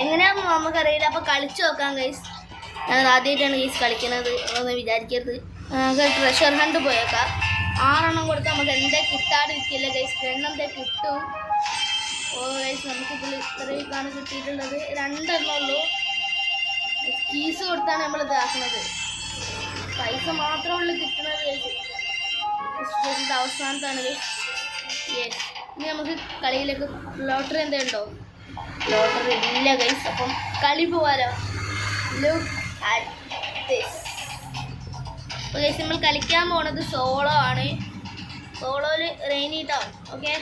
എങ്ങനെയാണെന്ന് നമുക്കറിയില്ല. അപ്പോൾ കളിച്ചു നോക്കാം ഗൈസ്. ഞാൻ ആദ്യമായിട്ടാണ് ഗൈസ് കളിക്കുന്നത്, ഒന്ന് വിചാരിക്കരുത്. നമുക്ക് ട്രഷർ ഹണ്ട് പോയേക്കാം. 6 എണ്ണം കൊടുത്താൽ നമുക്ക് എന്താ കിട്ടാതിരിക്കില്ല ഗൈസ്. 2 എന്തേ കിട്ടും. ഓ ഗൈസ്, നമുക്കിതിൽ ഇത്രയൊക്കെയാണ് കിട്ടിയിട്ടുള്ളത്. 2 എണ്ണം ഉള്ളൂ. കീസ് കൊടുത്താണ് നമ്മൾ ഇതാക്കുന്നത്. പൈസ മാത്രമുള്ളൂ കിട്ടുന്നത് ഗൈസ്. ഇത് അവസാനത്താണ് ഗൈസ്. യെസ്, ഇനി നമുക്ക് കളിയിലേക്ക് ലോട്ടറി എന്താ ഉണ്ടോ? ലോട്ടറി ഇല്ല ഗൈസ്. അപ്പം കളി പോവാലോ. Look at this. അപ്പോൾ ഗൈസ്, നമ്മൾ കളിക്കാൻ പോണത് സോളോ ആണ്. സോളോയിൽ റെയിനി ടൗൺ. ഓക്കെ,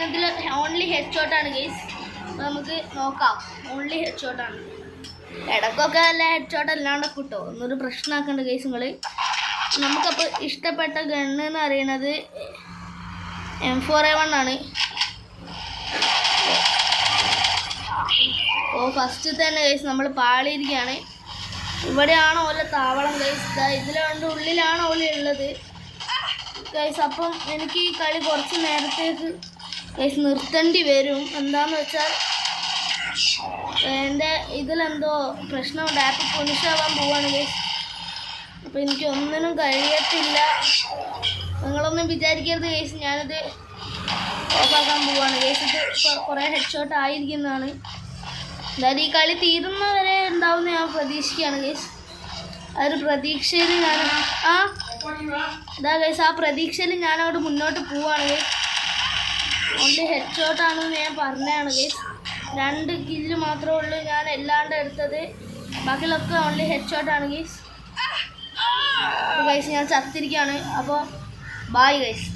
ഇതിൽ ഓൺലി ഹെഡ് ഷോട്ടാണ് ഗൈസ്. അപ്പോൾ നമുക്ക് നോക്കാം. ഓൺലി ഹെഡ് ഷോട്ടാണ്. ഇടയ്ക്കൊക്കെ അല്ല ഹെഡ് ഷോട്ട് അല്ലാണ്ട് കിട്ടോ, ഒന്നൊരു പ്രശ്നമാക്കണ്ട ഗൈസ് നിങ്ങൾ. നമുക്കപ്പോൾ ഇഷ്ടപ്പെട്ട ഗണ്ണ് എന്ന് പറയുന്നത് M4A1 ആണ്. ഓ, ഫസ്റ്റ് തന്നെ ഗൈസ് നമ്മൾ പാളിയിരിക്കുകയാണ്. ഇവിടെയാണ് ഓല താവളം ഗൈസ്. ഇതിലുണ്ട്, ഉള്ളിലാണ് ഓല ഉള്ളത് ഗൈസ്. അപ്പം എനിക്ക് ഈ കളി കുറച്ച് നേരത്തേക്ക് ഗൈസ് നിർത്തേണ്ടി വരും. എന്താന്ന് വെച്ചാൽ എൻ്റെ ഇതിലെന്തോ പ്രശ്നമുണ്ട്. ആപ്പ് ഫിനിഷാവാൻ പോവാണ് ഗൈസ്. അപ്പോൾ എനിക്ക് ഒന്നിനും കഴിയത്തില്ല. നിങ്ങളൊന്നും വിചാരിക്കരുത് ഗൈസ്, ഞാനിത് ഓഫാക്കാൻ പോവാണ് ഗൈസ്. ഇത് കുറേ ഹെഡ് ഷോട്ട് ആയിരിക്കുന്നതാണ്. എന്തായാലും ഈ കളി തീരുന്നവരെ ഉണ്ടാവുമെന്ന് ഞാൻ പ്രതീക്ഷിക്കുകയാണ് ഗൈസ്. ആ ഒരു പ്രതീക്ഷയിൽ ഞാൻ ഇതാ ഗൈസ്, ആ പ്രതീക്ഷയിൽ ഞാനവിടെ മുന്നോട്ട് പോവാണ് ഗൈസ്. ഓൺലി ഹെഡ് ഷോട്ടാണെന്ന് ഞാൻ പറഞ്ഞതാണ് ഗൈസ്. 2 കില്ല് മാത്രമേ ഉള്ളൂ ഞാൻ എല്ലാണ്ട് എടുത്തത്. ബാക്കിയുള്ളൊക്കെ ഓൺലി ഹെഡ് ഷോട്ടാണ് ഗൈസ്. ഗൈസ്, ഞാൻ ചത്തിരിക്കുകയാണ്. അപ്പോൾ ബൈ ഗൈസ്.